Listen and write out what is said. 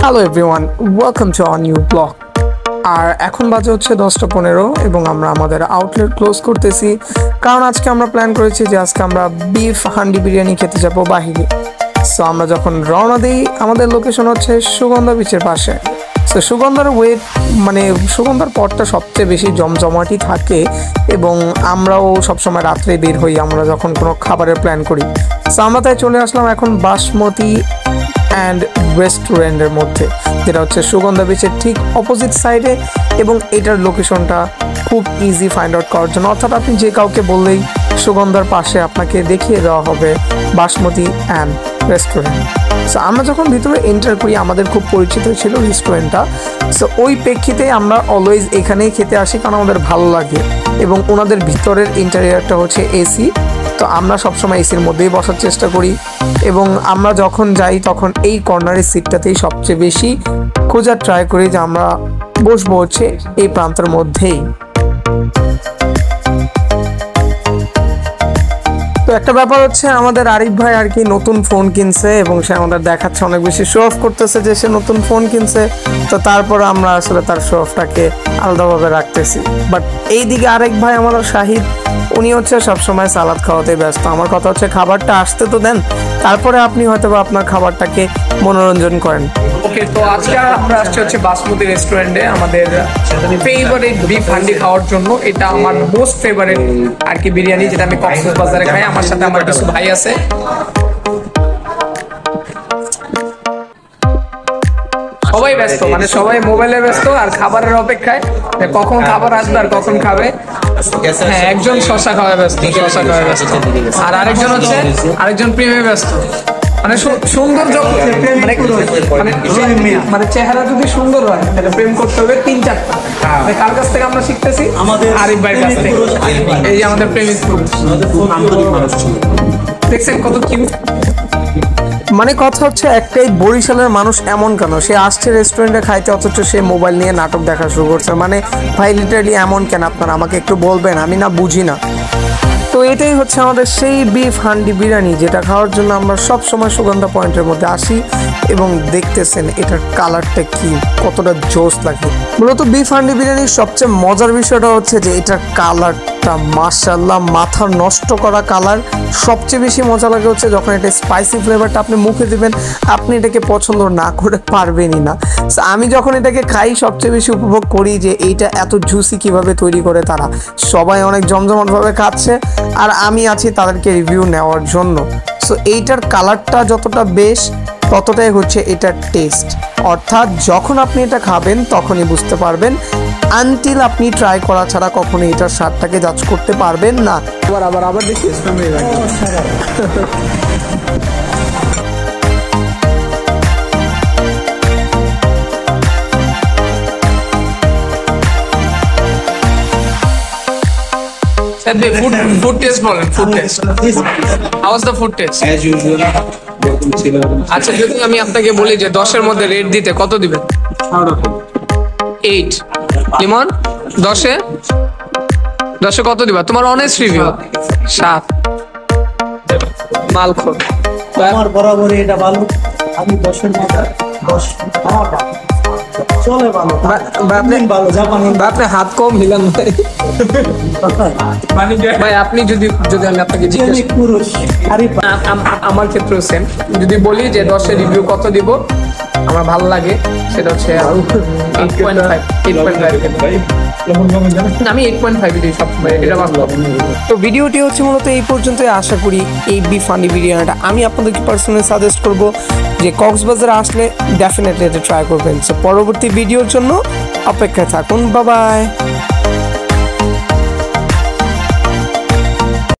Hello everyone, welcome to our new blog. আর এখন বাজে হচ্ছে 10:15 এবং আমরা আমাদের আউটলেট ক্লোজ করতেছি, কারণ আজকে আমরা প্ল্যান করেছি যে আজকে আমরা বিফ হান্ডি বিরিয়ানি খেতে যাবো বাহিরে। সো আমরা যখন রওনা দিই, আমাদের লোকেশন হচ্ছে সুগন্ধা বিচের পাশে। সো সুগন্ধার পথটা সবচেয়ে বেশি জমজমাটি থাকে এবং আমরাও সবসময় রাত্রে বের হই আমরা যখন কোনো খাবারের প্ল্যান করি। সো আমরা তাই চলে আসলাম এখন বাসমতি অ্যান্ড রেস্টুরেন্টের মধ্যে, যেটা হচ্ছে সুগন্ধা বিচের ঠিক অপোজিট সাইডে এবং এটার লোকেশনটা খুব ইজি ফাইন্ড আউট করার জন্য। অর্থাৎ আপনি যে কাউকে বললেই সুগন্ধার পাশে আপনাকে দেখিয়ে দেওয়া হবে বাসমতি অ্যান্ড রেস্টুরেন্ট। সো আমরা যখন ভিতরে এন্টার করি, আমাদের খুব পরিচিত ছিল রেস্টুরেন্টটা। সো ওই প্রেক্ষিতে আমরা অলওয়েজ এখানেই খেতে আসি, কারণ আমাদের ভালো লাগে এবং ওনাদের ভিতরের ইন্টেরিয়রটা হচ্ছে এসি। তো আমরা সবসময় এসির মধ্যেই বসার চেষ্টা করি এবং আমরা যখন যাই তখন এই কর্নারের সিটটাতেই সবচেয়ে বেশি খোঁজার ট্রাই করি যে আমরা বসবো হচ্ছে এই প্রান্তের মধ্যেই। তো একটা ব্যাপার হচ্ছে, আমাদের আরিফ ভাই আর কি নতুন ফোন কিনছে এবং সে আমাদের দেখাচ্ছে, অনেক বেশি শো অফ করতেছে যে সে নতুন ফোন কিনছে। তো তারপর আমরা আসলে তার শো অফটাকে আলাদাভাবে রাখতেছি। বাট এইদিকে আরেক ভাই আমাদের শাহিদ, উনি হচ্ছে সবসময় সালাদ খাওয়াতে ব্যস্ত। আমার কথা হচ্ছে খাবারটা আসতে তো দেন, তারপরে আপনি হয়তো বা আপনার খাবারটাকে মনোরঞ্জন করেন। ওকে, তো আজকে আমরা আসছি হচ্ছে বাসমতি রেস্টুরেন্টে আমাদের ফেভারিট বিফ হান্ডি খাওয়ার জন্য। এটা আমার মোস্ট ফেভারিট আর কি বিরিয়ানি, যেটা আমি কক্সবাজারে খাই। আমার সাথে আমার কিছু ভাই আছে। সবাই ব্যস্ত, মানে সবাই মোবাইলে ব্যস্ত আর খাবারের অপেক্ষায় কখন খাবার আসবে আর কখন খাবে। হ্যাঁ, একজন শশা খাওয়া ব্যস্ত, আর আরেকজন প্রেমে ব্যস্ত। মানে সুন্দর মানে চেহারা যদি সুন্দর হয় তাহলে প্রেম করতে হবে 3-4টা। কার কাছ থেকে আমরা শিখতেছি? আমাদের আরিফ ভাইয়ের কাছ থেকে। এই যে আমাদের প্রেমিক পুরুষ, দেখছেন কত কিউট। মানে কথা হচ্ছে একটাই, বরিশালের মানুষ এমন কেন? সে আসছে রেস্টুরেন্টে খাইতে, অথচ সে মোবাইল নিয়ে নাটক দেখা শুরু করছে। মানে ভাই লিটারালি এমন কেন? আপনারা আমাকে একটু বলবেন, আমি না বুঝি না। তো এটাই হচ্ছে আমাদের সেই বিফ হান্ডি বিরিয়ানি, যেটা খাওয়ার জন্য আমরা সব সময় সুগন্ধা পয়েন্টের মধ্যে আসি এবং দেখতেছেন এটার কালারটা কি, কতটা জোস লাগে। মূলত বিফ হান্ডি বিরিয়ানির সবচেয়ে মজার বিষয়টা হচ্ছে যে এটার কালারটা মাশাআল্লাহ মাথা নষ্ট করা কালার। সবচেয়ে বেশি মজা লাগে হচ্ছে যখন এটা স্পাইসি ফ্লেভারটা আপনি মুখে দিবেন, আপনি এটাকে পছন্দ না করে পারবেনই না। আমি যখন এটাকে খাই সবচেয়ে বেশি উপভোগ করি যে এইটা এত জুসি কিভাবে তৈরি করে তারা। সবাই অনেক জমজমাটভাবে খাচ্ছে আর আমি আছি তাদেরকে রিভিউ নেওয়ার জন্য। সো এইটার কালারটা যতটা বেশ, ততটাই হচ্ছে এটার টেস্ট। অর্থাৎ যখন আপনি এটা খাবেন তখনই বুঝতে পারবেন, আনটিল আপনি ট্রাই করা ছাড়া কখনোই এটার স্বাদটাকে জাজ করতে পারবেন না। আবার দেখি food taste বলেন, food taste. How was the food taste? As usual. আচ্ছা, যদি আমি আপনাকে বলি যে 10-এর মধ্যে রেট দিতে কত দিবেন? 8. লিমন 10-এ কত দিবা? তোমার অনেস্ট রিভিউ। 7. মালখোর। আমার বরাবরই এটা ভালো। আমি 10-এর মধ্যে 10 আমার চলে ভালো। আপনি হাত কম হিলান ভাই। আপনি যদি আমি আপনাকে জিজ্ঞেস, আমার ক্ষেত্রেও সেম, যদি বলি যে 10-এর রিভিউ কত দিব আমার ভালো লাগে, সেটা হচ্ছে 8.5। আমি 8.5 দিই সবসময়, এটা বাস্তব। তো ভিডিওটি হচ্ছে মূলত এই পর্যন্তই। আশা করি এই বিফ হান্ডি বিরিয়ানিটা আমি আপনাদেরকে পার্সোনালি সাজেস্ট করব যে কক্সবাজারে আসলে ডেফিনেটলি এটা ট্রাই করবেন। সো পরবর্তী ভিডিওর জন্য অপেক্ষায় থাকুন। Bye bye.